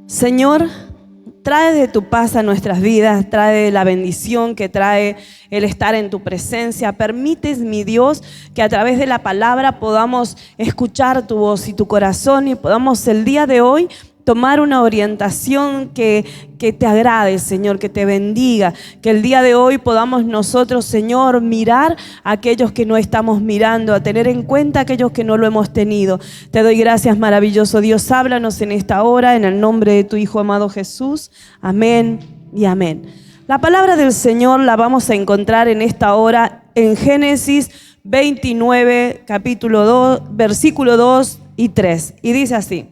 Señor, trae de tu paz a nuestras vidas, trae la bendición que trae el estar en tu presencia. Permites, mi Dios, que a través de la palabra podamos escuchar tu voz y tu corazón y podamos el día de hoy tomar una orientación que te agrade, Señor, que te bendiga. Que el día de hoy podamos nosotros, Señor, mirar a aquellos que no estamos mirando, a tener en cuenta a aquellos que no lo hemos tenido. Te doy gracias, maravilloso Dios. Háblanos en esta hora, en el nombre de tu Hijo amado Jesús. Amén y amén. La palabra del Señor la vamos a encontrar en esta hora en Génesis 29, capítulo 2, versículo 2 y 3. Y dice así: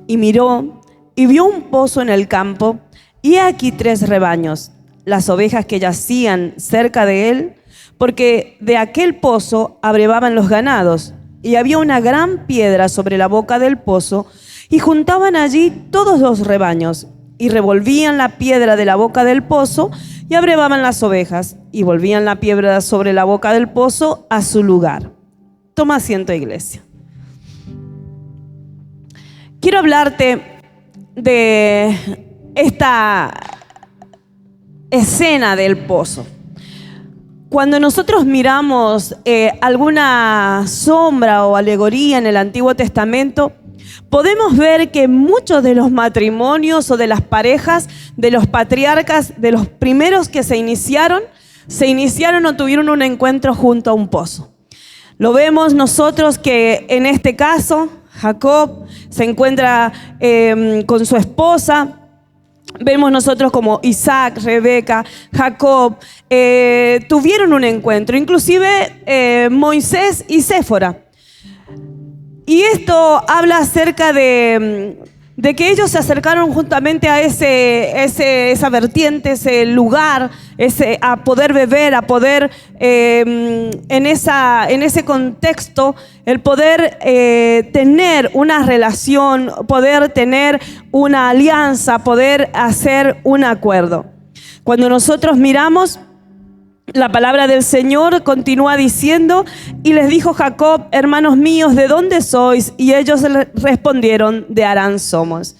Y miró y vio un pozo en el campo, y he aquí 3 rebaños, las ovejas que yacían cerca de él, porque de aquel pozo abrevaban los ganados. Y había una gran piedra sobre la boca del pozo, y juntaban allí todos los rebaños, y revolvían la piedra de la boca del pozo, y abrevaban las ovejas, y volvían la piedra sobre la boca del pozo a su lugar. Toma asiento, iglesia. Quiero hablarte de esta escena del pozo. Cuando nosotros miramos alguna sombra o alegoría en el Antiguo Testamento, podemos ver que muchos de los matrimonios o de las parejas, de los patriarcas, de los primeros que se iniciaron o tuvieron un encuentro junto a un pozo. Lo vemos nosotros que en este caso Jacob se encuentra con su esposa. Vemos nosotros como Isaac, Rebeca, Jacob tuvieron un encuentro, inclusive Moisés y Séfora. Y esto habla acerca de que ellos se acercaron justamente a esa vertiente, ese lugar, a poder beber, a poder en ese contexto, el poder tener una relación, poder tener una alianza, poder hacer un acuerdo. Cuando nosotros miramos, la palabra del Señor continúa diciendo: y les dijo Jacob: hermanos míos, ¿de dónde sois? Y ellos le respondieron: de Harán somos.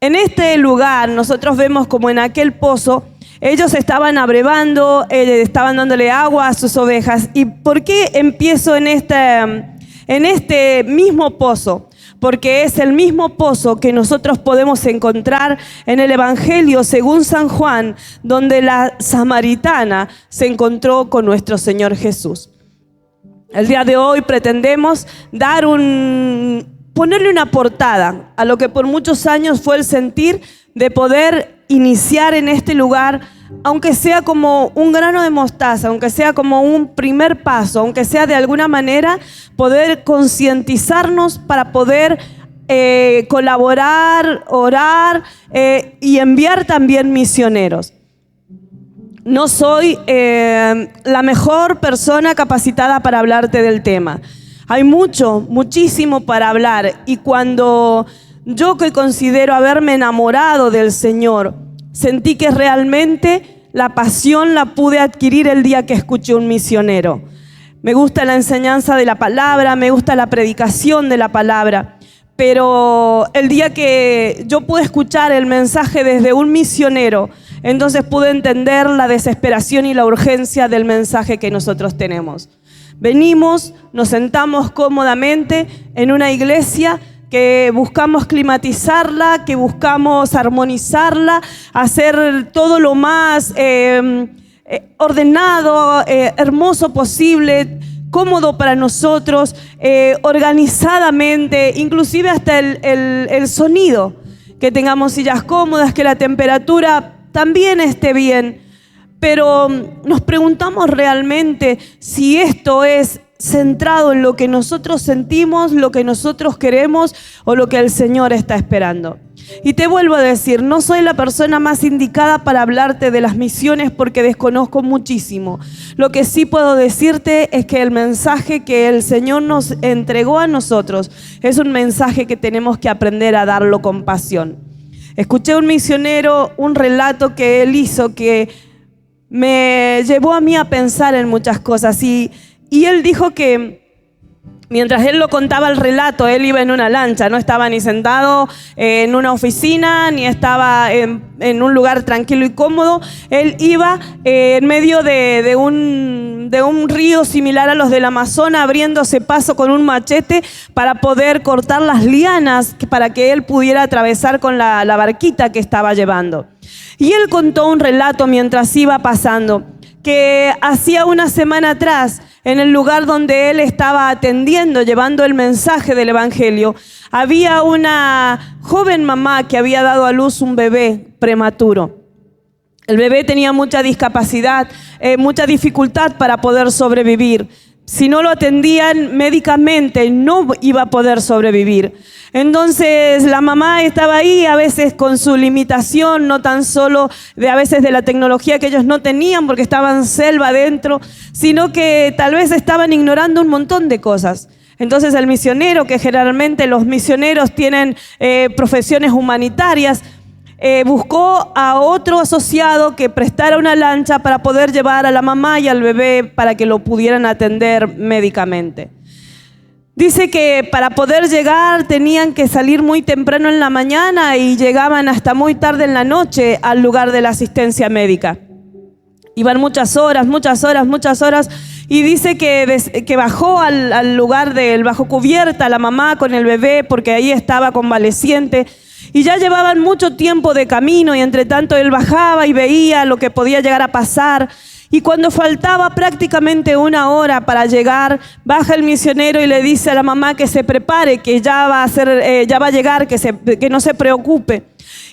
En este lugar nosotros vemos como en aquel pozo ellos estaban abrevando, estaban dándole agua a sus ovejas. ¿Y por qué empiezo en este mismo pozo? Porque es el mismo pozo que nosotros podemos encontrar en el Evangelio según San Juan, donde la samaritana se encontró con nuestro Señor Jesús. El día de hoy pretendemos ponerle una portada a lo que por muchos años fue el sentir de poder iniciar en este lugar, aunque sea como un grano de mostaza, aunque sea como un primer paso, aunque sea de alguna manera poder concientizarnos para poder colaborar, orar y enviar también misioneros. No soy la mejor persona capacitada para hablarte del tema. Hay muchísimo para hablar, y cuando yo, que considero haberme enamorado del Señor, sentí que realmente la pasión la pude adquirir el día que escuché un misionero. Me gusta la enseñanza de la palabra, me gusta la predicación de la palabra, pero el día que yo pude escuchar el mensaje desde un misionero, entonces pude entender la desesperación y la urgencia del mensaje que nosotros tenemos. Venimos, nos sentamos cómodamente en una iglesia que buscamos climatizarla, que buscamos armonizarla, hacer todo lo más ordenado, hermoso posible, cómodo para nosotros, organizadamente, inclusive hasta el sonido, que tengamos sillas cómodas, que la temperatura también esté bien. Pero nos preguntamos realmente si esto es centrado en lo que nosotros sentimos, lo que nosotros queremos o lo que el Señor está esperando. Y te vuelvo a decir, no soy la persona más indicada para hablarte de las misiones porque desconozco muchísimo. Lo que sí puedo decirte es que el mensaje que el Señor nos entregó a nosotros es un mensaje que tenemos que aprender a darlo con pasión. Escuché a un misionero, un relato que él hizo que me llevó a mí a pensar en muchas cosas, y él dijo que Mientras él lo contaba el relato, él iba en una lancha, no estaba ni sentado en una oficina, ni estaba en un lugar tranquilo y cómodo. Él iba en medio de un río similar a los del Amazonas, abriéndose paso con un machete para poder cortar las lianas, para que él pudiera atravesar con la barquita que estaba llevando. Y él contó un relato mientras iba pasando, que hacía una semana atrás, en el lugar donde él estaba atendiendo, llevando el mensaje del Evangelio, había una joven mamá que había dado a luz un bebé prematuro. El bebé tenía mucha discapacidad, mucha dificultad para poder sobrevivir. Si no lo atendían médicamente, no iba a poder sobrevivir. Entonces la mamá estaba ahí, a veces con su limitación, no tan solo a veces de la tecnología que ellos no tenían porque estaban selva adentro, sino que tal vez estaban ignorando un montón de cosas. Entonces el misionero, que generalmente los misioneros tienen profesiones humanitarias, buscó a otro asociado que prestara una lancha para poder llevar a la mamá y al bebé para que lo pudieran atender médicamente. Dice que para poder llegar tenían que salir muy temprano en la mañana y llegaban hasta muy tarde en la noche al lugar de la asistencia médica. Iban muchas horas y dice que bajó al lugar del bajo cubierta la mamá con el bebé porque ahí estaba convaleciente. Y ya llevaban mucho tiempo de camino y entre tanto él bajaba y veía lo que podía llegar a pasar. Y cuando faltaba prácticamente una hora para llegar, baja el misionero y le dice a la mamá que se prepare, que ya va a llegar, que no se preocupe.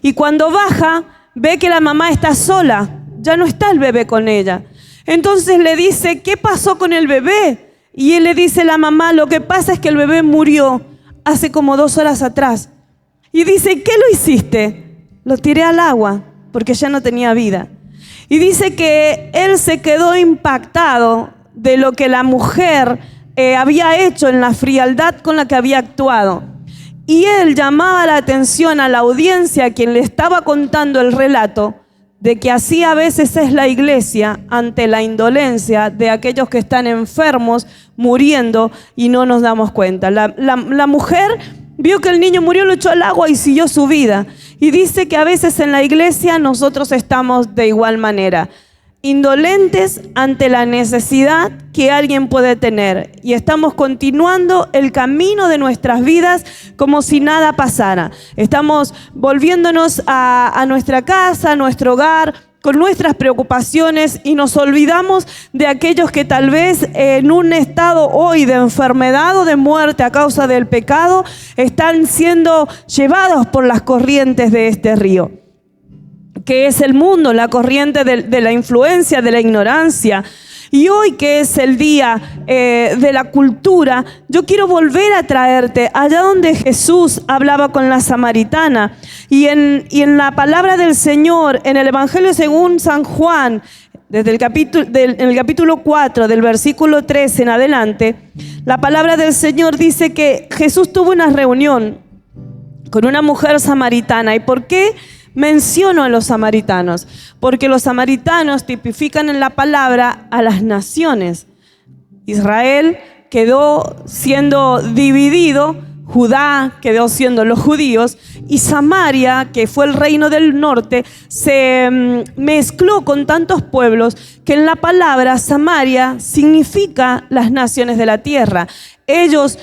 Y cuando baja, ve que la mamá está sola, ya no está el bebé con ella. Entonces le dice, ¿qué pasó con el bebé? Y él le dice a la mamá, lo que pasa es que el bebé murió hace como 2 horas atrás. Y dice, ¿qué lo hiciste? Lo tiré al agua porque ya no tenía vida. Y dice que él se quedó impactado de lo que la mujer había hecho en la frialdad con la que había actuado. Y él llamaba la atención a la audiencia a quien le estaba contando el relato de que así a veces es la iglesia ante la indolencia de aquellos que están enfermos, muriendo y no nos damos cuenta. La mujer vio que el niño murió, lo echó al agua y siguió su vida. Y dice que a veces en la iglesia nosotros estamos de igual manera, indolentes ante la necesidad que alguien puede tener. Y estamos continuando el camino de nuestras vidas como si nada pasara. Estamos volviéndonos a nuestra casa, a nuestro hogar, con nuestras preocupaciones y nos olvidamos de aquellos que tal vez en un estado hoy de enfermedad o de muerte a causa del pecado están siendo llevados por las corrientes de este río, que es el mundo, la corriente de la influencia, de la ignorancia. Y hoy, que es el día de la cultura, yo quiero volver a traerte allá donde Jesús hablaba con la samaritana. Y en la palabra del Señor, en el Evangelio según San Juan, desde en el capítulo 4, del versículo 13 en adelante, la palabra del Señor dice que Jesús tuvo una reunión con una mujer samaritana. ¿Y por qué menciono a los samaritanos? Porque los samaritanos tipifican en la palabra a las naciones. Israel quedó siendo dividido, Judá quedó siendo los judíos, y Samaria, que fue el reino del norte, se mezcló con tantos pueblos que en la palabra Samaria significa las naciones de la tierra. Ellos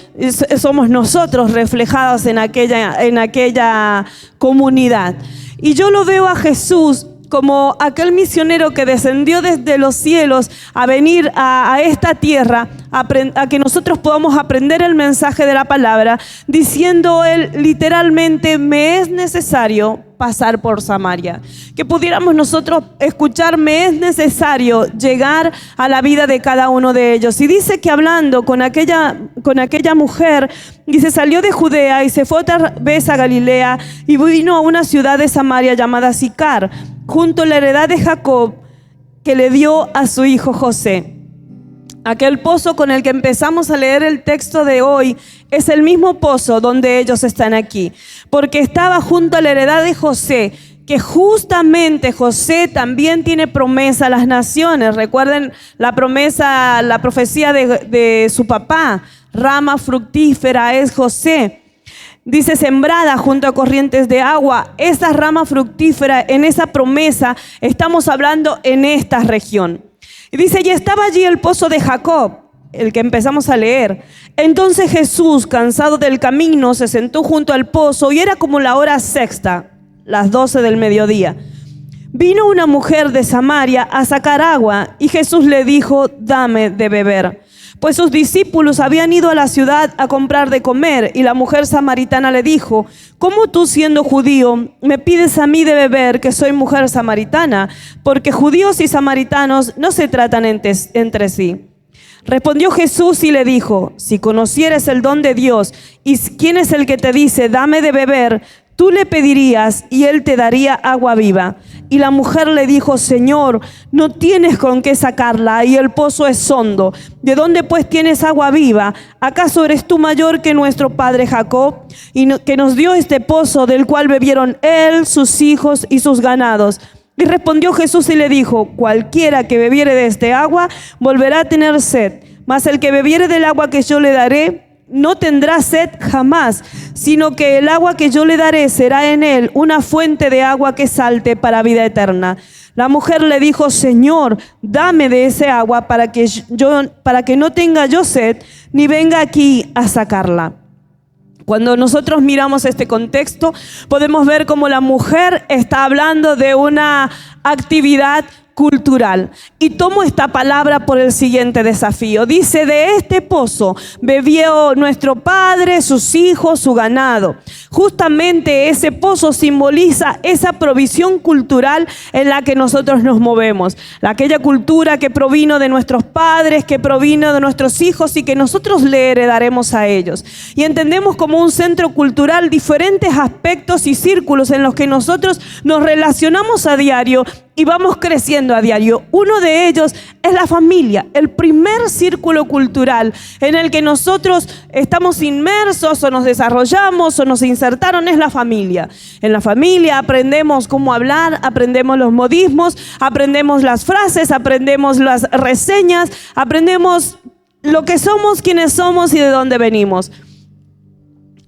somos nosotros reflejados en aquella comunidad. Y yo lo veo a Jesús como aquel misionero que descendió desde los cielos a venir a esta tierra, a que nosotros podamos aprender el mensaje de la palabra, diciendo él literalmente, me es necesario pasar por Samaria. Que pudiéramos nosotros escuchar, me es necesario llegar a la vida de cada uno de ellos. Y dice que hablando con aquella mujer, dice, salió de Judea y se fue otra vez a Galilea y vino a una ciudad de Samaria llamada Sicar, junto a la heredad de Jacob, que le dio a su hijo José. Aquel pozo con el que empezamos a leer el texto de hoy es el mismo pozo donde ellos están aquí, porque estaba junto a la heredad de José, que justamente José también tiene promesa a las naciones. Recuerden la promesa, la profecía de su papá, rama fructífera es José. Dice, sembrada junto a corrientes de agua. Esa rama fructífera, en esa promesa, estamos hablando en esta región. Y dice, y estaba allí el pozo de Jacob, el que empezamos a leer. Entonces Jesús, cansado del camino, se sentó junto al pozo y era como la hora sexta, las 12 del mediodía. Vino una mujer de Samaria a sacar agua y Jesús le dijo, dame de beber. Pues sus discípulos habían ido a la ciudad a comprar de comer y la mujer samaritana le dijo, ¿cómo tú siendo judío me pides a mí de beber que soy mujer samaritana? Porque judíos y samaritanos no se tratan entre sí. Respondió Jesús y le dijo, si conocieres el don de Dios y quién es el que te dice, dame de beber, tú le pedirías y él te daría agua viva. Y la mujer le dijo, Señor, no tienes con qué sacarla y el pozo es hondo. ¿De dónde pues tienes agua viva? ¿Acaso eres tú mayor que nuestro padre Jacob? Y que nos dio este pozo del cual bebieron él, sus hijos y sus ganados. Y respondió Jesús y le dijo, cualquiera que bebiere de este agua volverá a tener sed, mas el que bebiere del agua que yo le daré no tendrá sed jamás, sino que el agua que yo le daré será en él una fuente de agua que salte para vida eterna. La mujer le dijo, Señor, dame de ese agua para que no tenga yo sed, ni venga aquí a sacarla. Cuando nosotros miramos este contexto, podemos ver cómo la mujer está hablando de una actividad cultural. Y tomo esta palabra por el siguiente desafío. Dice, de este pozo bebió nuestro padre, sus hijos, su ganado. Justamente ese pozo simboliza esa provisión cultural en la que nosotros nos movemos. Aquella cultura que provino de nuestros padres, que provino de nuestros hijos y que nosotros le heredaremos a ellos. Y entendemos como un centro cultural diferentes aspectos y círculos en los que nosotros nos relacionamos a diario y vamos creciendo a diario. Uno de ellos es la familia, el primer círculo cultural en el que nosotros estamos inmersos o nos desarrollamos o nos insertaron es la familia. En la familia aprendemos cómo hablar, aprendemos los modismos, aprendemos las frases, aprendemos las reseñas, aprendemos lo que somos, quiénes somos y de dónde venimos.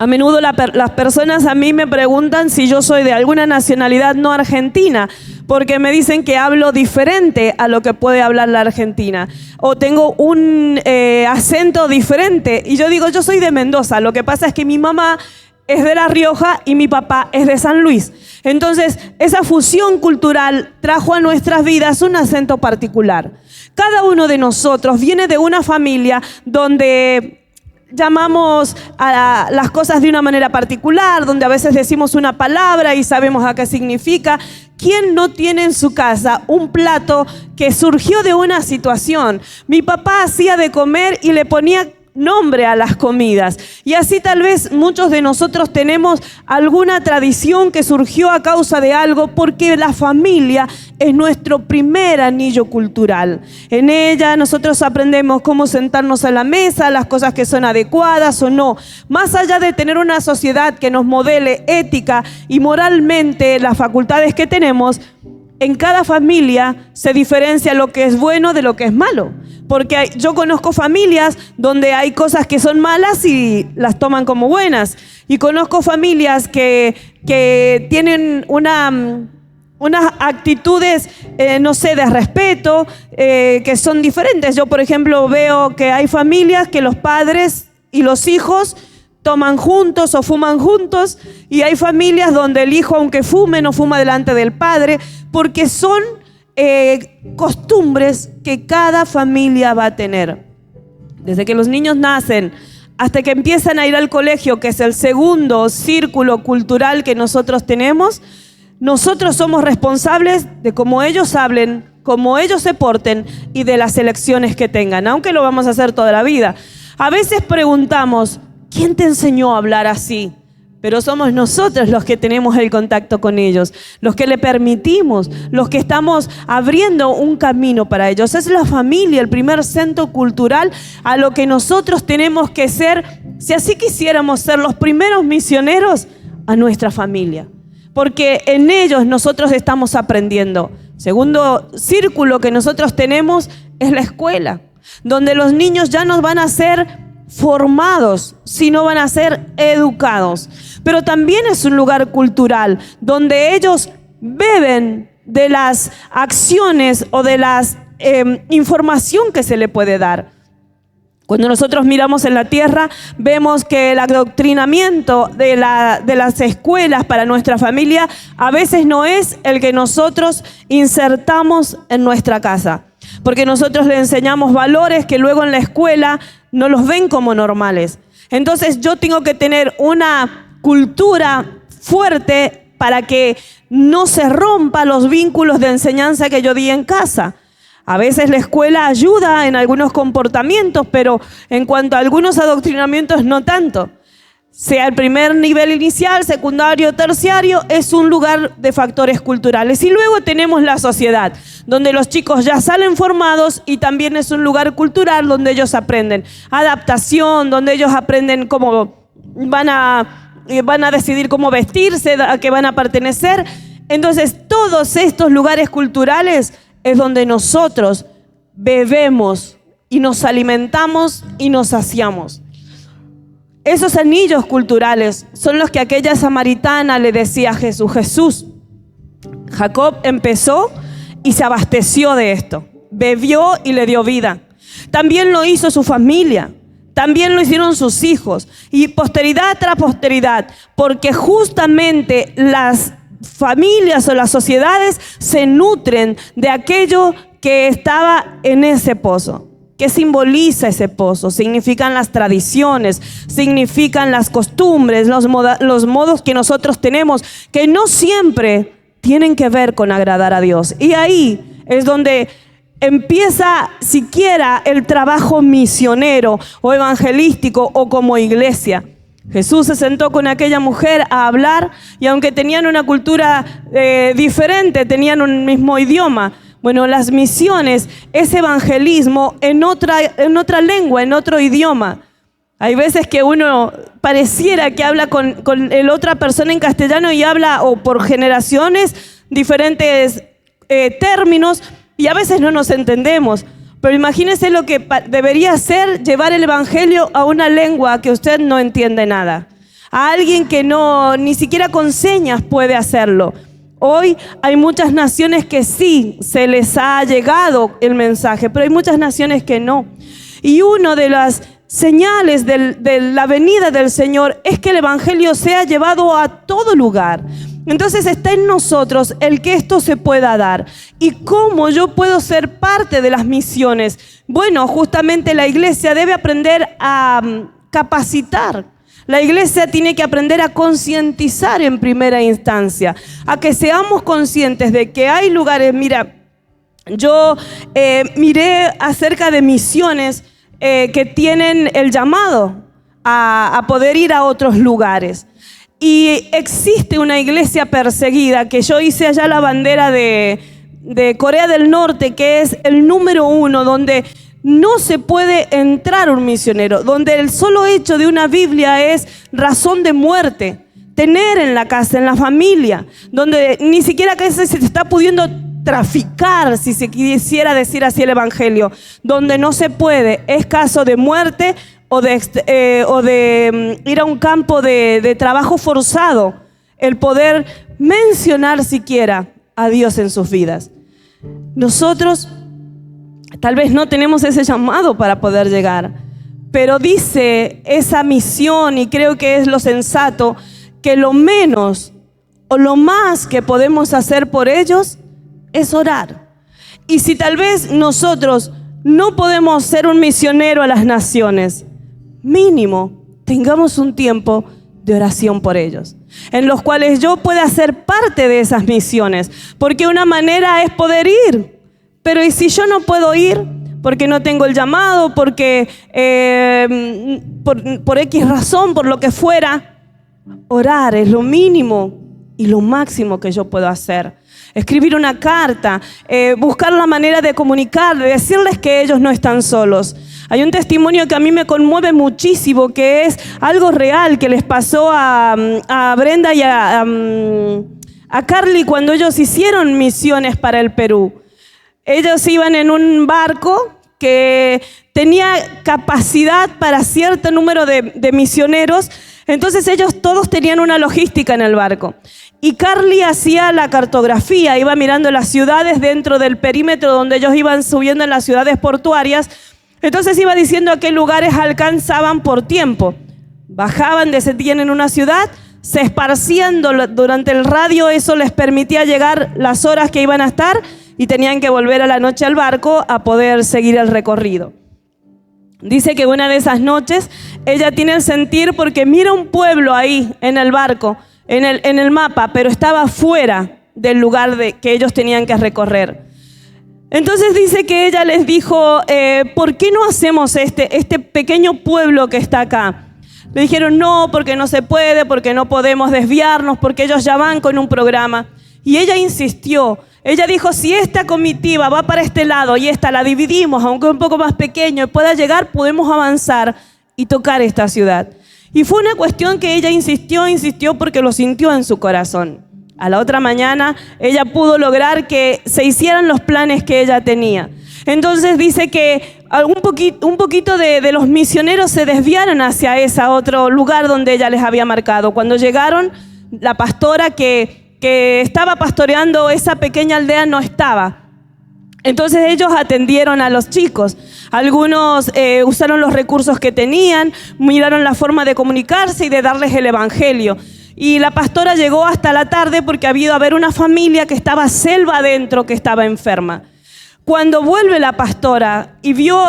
A menudo las personas a mí me preguntan si yo soy de alguna nacionalidad no argentina, porque me dicen que hablo diferente a lo que puede hablar la Argentina, o tengo un acento diferente, y yo digo, yo soy de Mendoza, lo que pasa es que mi mamá es de La Rioja y mi papá es de San Luis. Entonces, esa fusión cultural trajo a nuestras vidas un acento particular. Cada uno de nosotros viene de una familia donde llamamos a las cosas de una manera particular, donde a veces decimos una palabra y sabemos a qué significa. ¿Quién no tiene en su casa un plato que surgió de una situación? Mi papá hacía de comer y le ponía nombre a las comidas. Y así tal vez muchos de nosotros tenemos alguna tradición que surgió a causa de algo, porque la familia es nuestro primer anillo cultural. En ella nosotros aprendemos cómo sentarnos a la mesa, las cosas que son adecuadas o no. Más allá de tener una sociedad que nos modele ética y moralmente las facultades que tenemos, en cada familia se diferencia lo que es bueno de lo que es malo. Porque yo conozco familias donde hay cosas que son malas y las toman como buenas. Y conozco familias que tienen unas actitudes, no sé, de respeto, que son diferentes. Yo, por ejemplo, veo que hay familias que los padres y los hijos toman juntos o fuman juntos, y hay familias donde el hijo, aunque fume, no fuma delante del padre, porque son costumbres que cada familia va a tener. Desde que los niños nacen hasta que empiezan a ir al colegio, que es el segundo círculo cultural que nosotros tenemos, nosotros somos responsables de cómo ellos hablen, cómo ellos se porten y de las elecciones que tengan, aunque lo vamos a hacer toda la vida. A veces preguntamos, ¿quién te enseñó a hablar así? Pero somos nosotros los que tenemos el contacto con ellos, los que le permitimos, los que estamos abriendo un camino para ellos. Es la familia, el primer centro cultural a lo que nosotros tenemos que ser, si así quisiéramos ser los primeros misioneros, a nuestra familia. porque en ellos nosotros estamos aprendiendo. Segundo círculo que nosotros tenemos es la escuela, donde los niños ya no van a ser formados, sino van a ser educados. Pero también es un lugar cultural, donde ellos beben de las acciones o de las información que se le puede dar. Cuando nosotros miramos en la tierra, vemos que el adoctrinamiento de las escuelas para nuestra familia a veces no es el que nosotros insertamos en nuestra casa. Porque nosotros le enseñamos valores que luego en la escuela no los ven como normales. Entonces yo tengo que tener una cultura fuerte para que no se rompan los vínculos de enseñanza que yo di en casa. A veces la escuela ayuda en algunos comportamientos, pero en cuanto a algunos adoctrinamientos no tanto. Sea el primer nivel inicial, secundario, terciario, es un lugar de factores culturales. Y luego tenemos la sociedad, donde los chicos ya salen formados y también es un lugar cultural donde ellos aprenden adaptación, donde ellos aprenden cómo van a decidir cómo vestirse, a qué van a pertenecer. Entonces, todos estos lugares culturales es donde nosotros bebemos y nos alimentamos y nos saciamos. Esos anillos culturales son los que aquella samaritana le decía a Jesús. Jesús, Jacob empezó y se abasteció de esto. Bebió y le dio vida. También lo hizo su familia. También lo hicieron sus hijos. Y posteridad tras posteridad. Porque justamente las familias o las sociedades se nutren de aquello que estaba en ese pozo. ¿Qué simboliza ese pozo? Significan las tradiciones, significan las costumbres, los modos que nosotros tenemos, que no siempre tienen que ver con agradar a Dios. Y ahí es donde empieza siquiera el trabajo misionero o evangelístico o como iglesia. Jesús se sentó con aquella mujer a hablar y aunque tenían una cultura diferente, tenían un mismo idioma. Bueno, las misiones es evangelismo en otra lengua, en otro idioma. Hay veces que uno pareciera que habla con el otra persona en castellano y habla o por generaciones diferentes términos y a veces no nos entendemos. Pero imagínese lo que debería ser llevar el evangelio a una lengua que usted no entiende nada. A alguien que ni siquiera con señas puede hacerlo. Hoy hay muchas naciones que sí se les ha llegado el mensaje, pero hay muchas naciones que no. Y una de las señales de la venida del Señor es que el evangelio sea llevado a todo lugar. Entonces está en nosotros el que esto se pueda dar. ¿Y cómo yo puedo ser parte de las misiones? Bueno, justamente la iglesia debe aprender a capacitar. La iglesia tiene que aprender a concientizar en primera instancia, a que seamos conscientes de que hay lugares. Mira, yo miré acerca de misiones que tienen el llamado a poder ir a otros lugares. Y existe una iglesia perseguida, que yo hice allá la bandera de Corea del Norte, que es el número 1, donde no se puede entrar un misionero, donde el solo hecho de una Biblia es razón de muerte. Tener en la casa, en la familia, donde ni siquiera que se está pudiendo traficar, si se quisiera decir así, el evangelio, donde no se puede, es caso de muerte o de ir a un campo de trabajo forzado, el poder mencionar siquiera a Dios en sus vidas. Nosotros tal vez no tenemos ese llamado para poder llegar, pero dice esa misión, y creo que es lo sensato, que lo menos o lo más que podemos hacer por ellos es orar. Y si tal vez nosotros no podemos ser un misionero a las naciones, mínimo tengamos un tiempo de oración por ellos, en los cuales yo pueda ser parte de esas misiones, porque una manera es poder ir. Pero ¿y si yo no puedo ir porque no tengo el llamado, porque por X razón, por lo que fuera? Orar es lo mínimo y lo máximo que yo puedo hacer. Escribir una carta, buscar la manera de comunicar, de decirles que ellos no están solos. Hay un testimonio que a mí me conmueve muchísimo, que es algo real que les pasó a Brenda y a Carly cuando ellos hicieron misiones para el Perú. Ellos iban en un barco que tenía capacidad para cierto número de misioneros, entonces ellos todos tenían una logística en el barco. Y Carly hacía la cartografía, iba mirando las ciudades dentro del perímetro donde ellos iban subiendo en las ciudades portuarias, entonces iba diciendo a qué lugares alcanzaban por tiempo. Bajaban, descendían en una ciudad, se esparcían durante el radio, eso les permitía llegar las horas que iban a estar y tenían que volver a la noche al barco a poder seguir el recorrido. Dice que una de esas noches ella tiene el sentir porque mira un pueblo ahí en el barco, en el mapa, pero estaba fuera del lugar que ellos tenían que recorrer. Entonces dice que ella les dijo, ¿por qué no hacemos este pequeño pueblo que está acá? Le dijeron, no, porque no se puede, porque no podemos desviarnos, porque ellos ya van con un programa. Y ella insistió. Ella dijo, si esta comitiva va para este lado y esta la dividimos, aunque un poco más pequeño, y pueda llegar, podemos avanzar y tocar esta ciudad. Y fue una cuestión que ella insistió porque lo sintió en su corazón. A la otra mañana, ella pudo lograr que se hicieran los planes que ella tenía. Entonces dice que un poquito de los misioneros se desviaron hacia ese otro lugar donde ella les había marcado. Cuando llegaron, la pastora que estaba pastoreando esa pequeña aldea no estaba. Entonces ellos atendieron a los chicos. Algunos usaron los recursos que tenían, miraron la forma de comunicarse y de darles el evangelio. Y la pastora llegó hasta la tarde porque había haber una familia que estaba selva adentro, que estaba enferma. Cuando vuelve la pastora y vio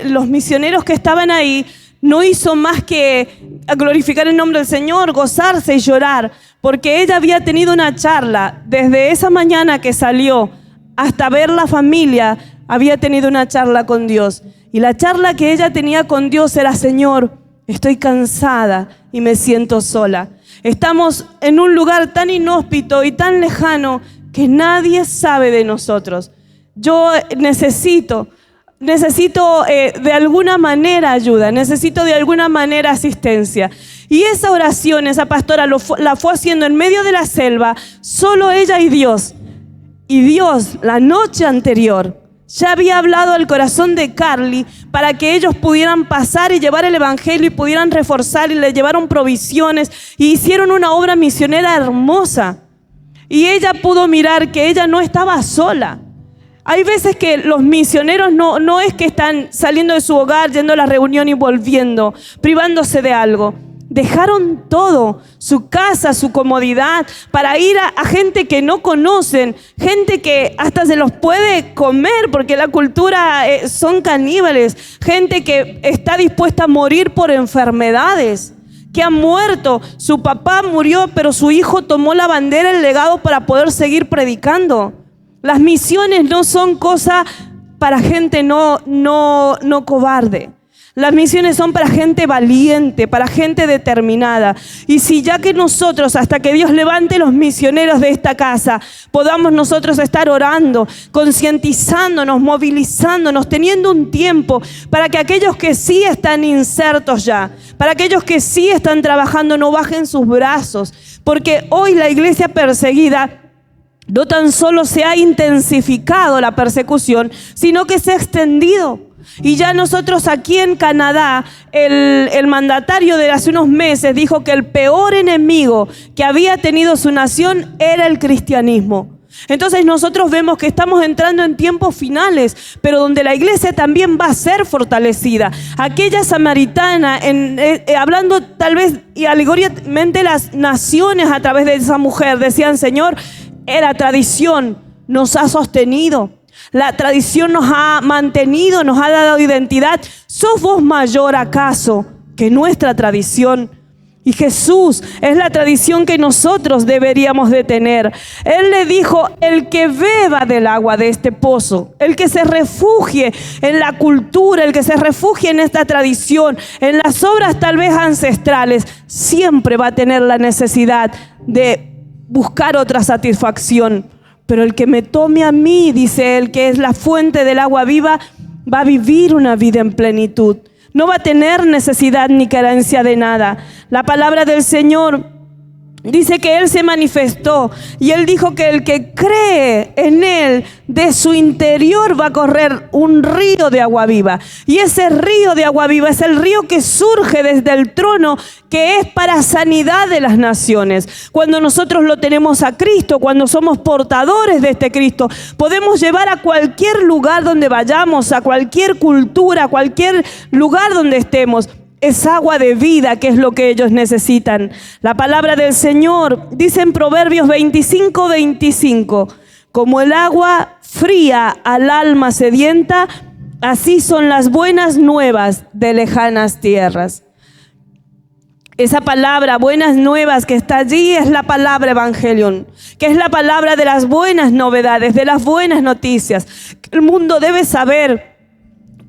los misioneros que estaban ahí, no hizo más que glorificar el nombre del Señor, gozarse y llorar, porque ella había tenido una charla desde esa mañana que salió hasta ver la familia, había tenido una charla con Dios. Y la charla que ella tenía con Dios era, Señor, estoy cansada y me siento sola. Estamos en un lugar tan inhóspito y tan lejano que nadie sabe de nosotros. Yo necesito de alguna manera ayuda, necesito de alguna manera asistencia. Y esa oración, esa pastora la fue haciendo en medio de la selva, solo ella y Dios. Y Dios, la noche anterior, ya había hablado al corazón de Carly para que ellos pudieran pasar y llevar el evangelio y pudieran reforzar, y le llevaron provisiones y hicieron una obra misionera hermosa. Y ella pudo mirar que ella no estaba sola. Hay veces que los misioneros no es que están saliendo de su hogar, yendo a la reunión y volviendo, privándose de algo. Dejaron todo, su casa, su comodidad, para ir a gente que no conocen, gente que hasta se los puede comer porque la cultura son caníbales, gente que está dispuesta a morir por enfermedades, que ha muerto. Su papá murió, pero su hijo tomó la bandera, el legado para poder seguir predicando. Las misiones no son cosa para gente no cobarde. Las misiones son para gente valiente, para gente determinada. Y si ya que nosotros, hasta que Dios levante los misioneros de esta casa, podamos nosotros estar orando, concientizándonos, movilizándonos, teniendo un tiempo para que aquellos que sí están insertos ya, para aquellos que sí están trabajando, no bajen sus brazos. Porque hoy la iglesia perseguida no tan solo se ha intensificado la persecución, sino que se ha extendido. Y ya nosotros aquí en Canadá, el mandatario de hace unos meses dijo que el peor enemigo que había tenido su nación era el cristianismo. Entonces nosotros vemos que estamos entrando en tiempos finales, pero donde la iglesia también va a ser fortalecida. Aquella samaritana, hablando tal vez y alegóricamente las naciones a través de esa mujer, decían, Señor, la tradición nos ha sostenido. La tradición nos ha mantenido, nos ha dado identidad. ¿Sos vos mayor acaso que nuestra tradición? Y Jesús es la tradición que nosotros deberíamos de tener. Él le dijo, el que beba del agua de este pozo, el que se refugie en la cultura, el que se refugie en esta tradición, en las obras tal vez ancestrales, siempre va a tener la necesidad de buscar otra satisfacción. Pero el que me tome a mí, dice él, que es la fuente del agua viva, va a vivir una vida en plenitud. No va a tener necesidad ni carencia de nada. La palabra del Señor Dice que Él se manifestó y Él dijo que el que cree en Él, de su interior va a correr un río de agua viva. Y ese río de agua viva es el río que surge desde el trono, que es para sanidad de las naciones. Cuando nosotros lo tenemos a Cristo, cuando somos portadores de este Cristo, podemos llevar a cualquier lugar donde vayamos, a cualquier cultura, a cualquier lugar donde estemos. Es agua de vida, que es lo que ellos necesitan. La palabra del Señor dice en Proverbios 25:25, como el agua fría al alma sedienta, así son las buenas nuevas de lejanas tierras. Esa palabra, buenas nuevas, que está allí es la palabra evangelion, que es la palabra de las buenas novedades, de las buenas noticias. El mundo debe saber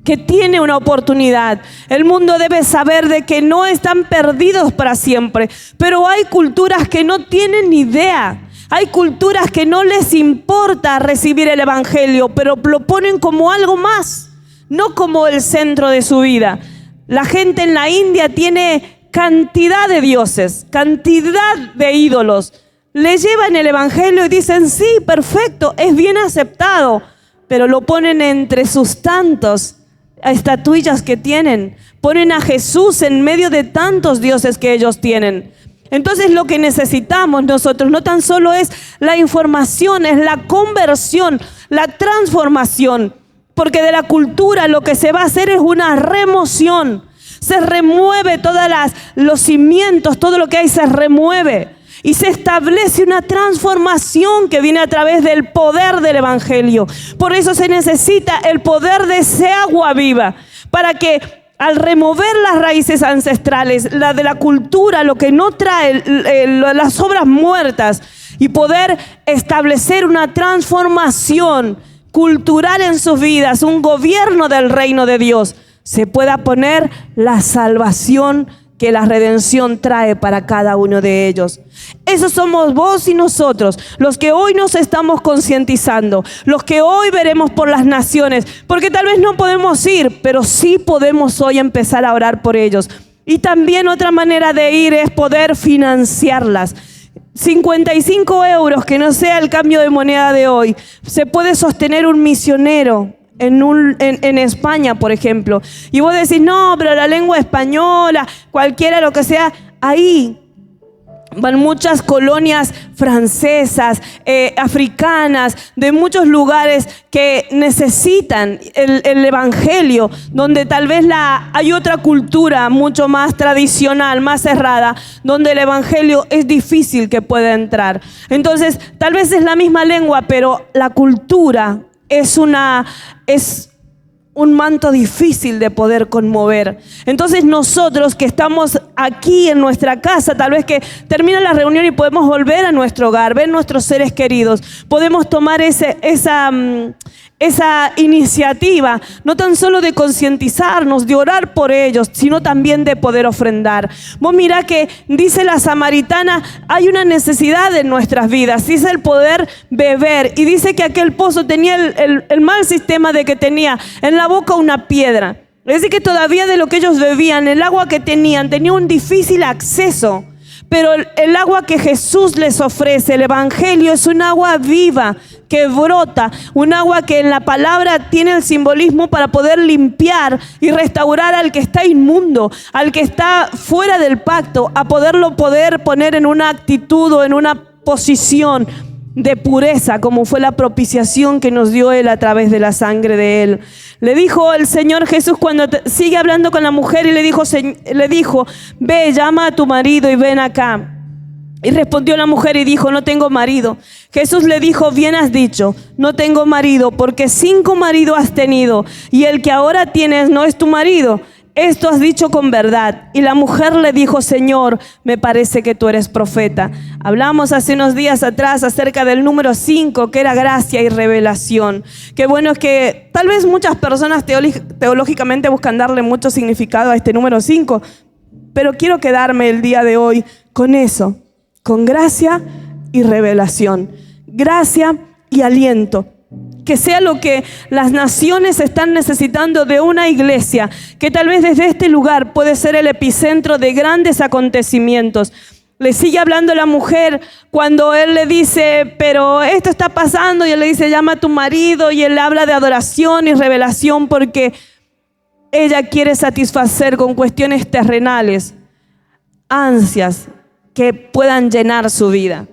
que tiene una oportunidad. El mundo debe saber de que no están perdidos para siempre. Pero hay culturas que no tienen ni idea. Hay culturas que no les importa recibir el evangelio, pero lo ponen como algo más, no como el centro de su vida. La gente en la India tiene cantidad de dioses, cantidad de ídolos. Le llevan el evangelio y dicen, sí, perfecto, es bien aceptado, pero lo ponen entre sus tantos estatuillas que tienen. Ponen a Jesús en medio de tantos dioses que ellos tienen. Entonces lo que necesitamos nosotros no tan solo es la información, es la conversión, la transformación. Porque de la cultura lo que se va a hacer es una remoción. Se remueve todos los cimientos, todo lo que hay se remueve. Y se establece una transformación que viene a través del poder del evangelio. Por eso se necesita el poder de ese agua viva, para que al remover las raíces ancestrales, la de la cultura, lo que no trae, las obras muertas, y poder establecer una transformación cultural en sus vidas, un gobierno del reino de Dios, se pueda poner la salvación que la redención trae para cada uno de ellos. Esos somos vos y nosotros, los que hoy nos estamos concientizando, los que hoy veremos por las naciones, porque tal vez no podemos ir, pero sí podemos hoy empezar a orar por ellos. Y también otra manera de ir es poder financiarlas. 55 euros, que no sea el cambio de moneda de hoy, se puede sostener un misionero en España, por ejemplo. Y vos decís, no, pero la lengua española, cualquiera, lo que sea, ahí van muchas colonias francesas, africanas, de muchos lugares que necesitan el evangelio, donde tal vez hay otra cultura mucho más tradicional, más cerrada, donde el evangelio es difícil que pueda entrar. Entonces, tal vez es la misma lengua, pero la cultura es un manto difícil de poder conmover. Entonces nosotros que estamos aquí en nuestra casa, tal vez que termina la reunión y podemos volver a nuestro hogar, ver nuestros seres queridos, podemos tomar esa iniciativa, no tan solo de concientizarnos, de orar por ellos, sino también de poder ofrendar. Vos mirá que dice la samaritana, hay una necesidad en nuestras vidas, dice el poder beber, y dice que aquel pozo tenía el mal sistema de que tenía en la boca una piedra. Es decir, que todavía de lo que ellos bebían, el agua que tenían, tenía un difícil acceso. Pero el agua que Jesús les ofrece, el evangelio, es un agua viva que brota, un agua que en la palabra tiene el simbolismo para poder limpiar y restaurar al que está inmundo, al que está fuera del pacto, a poder poner en una actitud o en una posición de pureza, como fue la propiciación que nos dio Él a través de la sangre de Él. Le dijo el Señor Jesús cuando sigue hablando con la mujer y le dijo, ve, llama a tu marido y ven acá. Y respondió la mujer y dijo, no tengo marido. Jesús le dijo, bien has dicho, no tengo marido, porque 5 maridos has tenido y el que ahora tienes no es tu marido. Esto has dicho con verdad. Y la mujer le dijo, Señor, me parece que tú eres profeta. Hablamos hace unos días atrás acerca del número 5, que era gracia y revelación. Qué bueno es que tal vez muchas personas teológicamente buscan darle mucho significado a este número 5, pero quiero quedarme el día de hoy con eso, con gracia y revelación, gracia y aliento. Que sea lo que las naciones están necesitando de una iglesia, que tal vez desde este lugar puede ser el epicentro de grandes acontecimientos. Le sigue hablando la mujer cuando él le dice, pero esto está pasando, y él le dice, llama a tu marido, y él habla de adoración y revelación porque ella quiere satisfacer con cuestiones terrenales, ansias que puedan llenar su vida.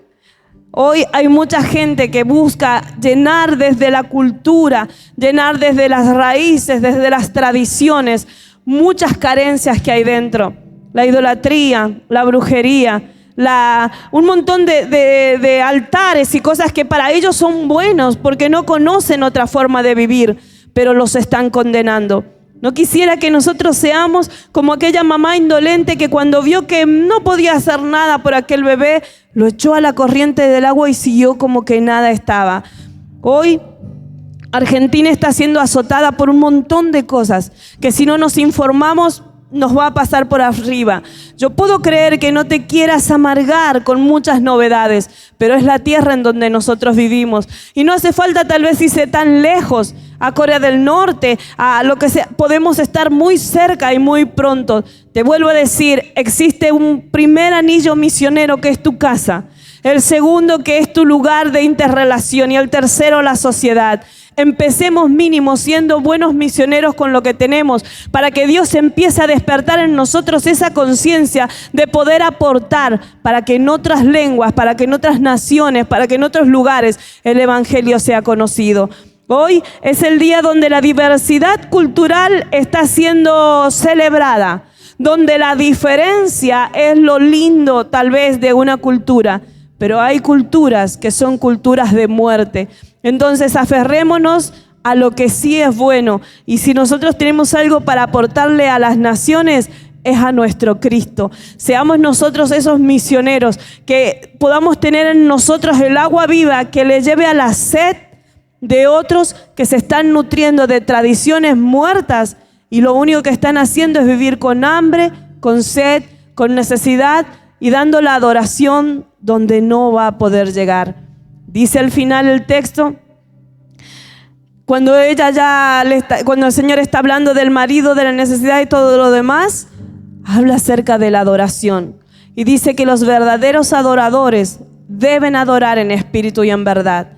Hoy hay mucha gente que busca llenar desde la cultura, llenar desde las raíces, desde las tradiciones, muchas carencias que hay dentro. La idolatría, la brujería, un montón de altares y cosas que para ellos son buenos porque no conocen otra forma de vivir, pero los están condenando. No quisiera que nosotros seamos como aquella mamá indolente que cuando vio que no podía hacer nada por aquel bebé, lo echó a la corriente del agua y siguió como que nada estaba. Hoy Argentina está siendo azotada por un montón de cosas que si no nos informamos nos va a pasar por arriba. Yo puedo creer que no te quieras amargar con muchas novedades, pero es la tierra en donde nosotros vivimos. Y no hace falta tal vez irse tan lejos, a Corea del Norte, a lo que sea. Podemos estar muy cerca y muy pronto. Te vuelvo a decir, existe un primer anillo misionero que es tu casa. El segundo que es tu lugar de interrelación y el tercero la sociedad. Empecemos mínimo siendo buenos misioneros con lo que tenemos para que Dios empiece a despertar en nosotros esa conciencia de poder aportar para que en otras lenguas, para que en otras naciones, para que en otros lugares el evangelio sea conocido. Hoy es el día donde la diversidad cultural está siendo celebrada, donde la diferencia es lo lindo tal vez de una cultura, pero hay culturas que son culturas de muerte. Entonces aferrémonos a lo que sí es bueno, y si nosotros tenemos algo para aportarle a las naciones, es a nuestro Cristo. Seamos nosotros esos misioneros, que podamos tener en nosotros el agua viva que le lleve a la sed de otros que se están nutriendo de tradiciones muertas y lo único que están haciendo es vivir con hambre, con sed, con necesidad y dando la adoración donde no va a poder llegar. Dice al final el texto, cuando cuando el Señor está hablando del marido, de la necesidad y todo lo demás, habla acerca de la adoración. Y dice que los verdaderos adoradores deben adorar en espíritu y en verdad.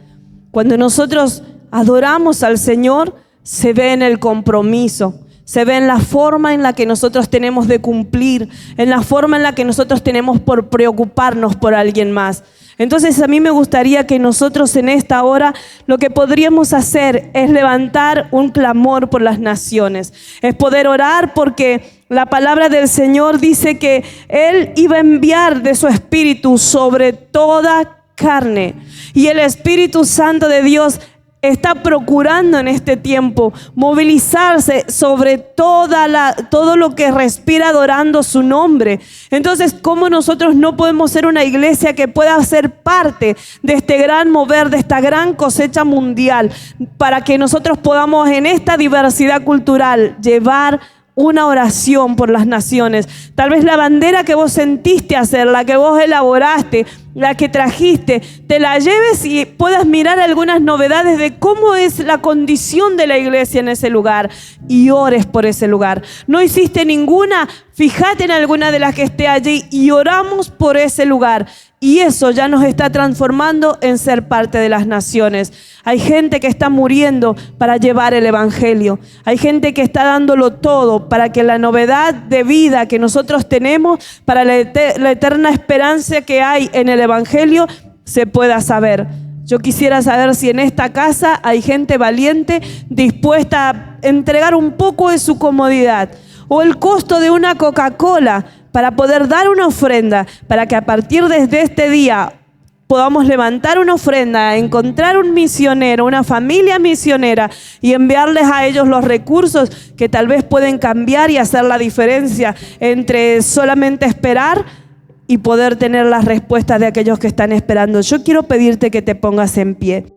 Cuando nosotros adoramos al Señor, se ve en el compromiso, se ve en la forma en la que nosotros tenemos de cumplir, en la forma en la que nosotros tenemos por preocuparnos por alguien más. Entonces a mí me gustaría que nosotros en esta hora lo que podríamos hacer es levantar un clamor por las naciones, es poder orar porque la palabra del Señor dice que Él iba a enviar de su espíritu sobre toda carne y el Espíritu Santo de Dios está procurando en este tiempo movilizarse sobre todo lo que respira adorando su nombre. Entonces, ¿cómo nosotros no podemos ser una iglesia que pueda ser parte de este gran mover, de esta gran cosecha mundial, para que nosotros podamos en esta diversidad cultural llevar una oración por las naciones? Tal vez la bandera que vos sentiste hacer, la que vos elaboraste, la que trajiste, te la lleves y puedas mirar algunas novedades de cómo es la condición de la iglesia en ese lugar y ores por ese lugar. No hiciste ninguna, fíjate en alguna de las que esté allí y oramos por ese lugar. Y eso ya nos está transformando en ser parte de las naciones. Hay gente que está muriendo para llevar el evangelio. Hay gente que está dándolo todo para que la novedad de vida que nosotros tenemos, para la eterna esperanza que hay en el evangelio, se pueda saber. Yo quisiera saber si en esta casa hay gente valiente dispuesta a entregar un poco de su comodidad o el costo de una Coca-Cola para poder dar una ofrenda, para que a partir de este día podamos levantar una ofrenda, encontrar un misionero, una familia misionera y enviarles a ellos los recursos que tal vez pueden cambiar y hacer la diferencia entre solamente esperar y poder tener las respuestas de aquellos que están esperando. Yo quiero pedirte que te pongas en pie.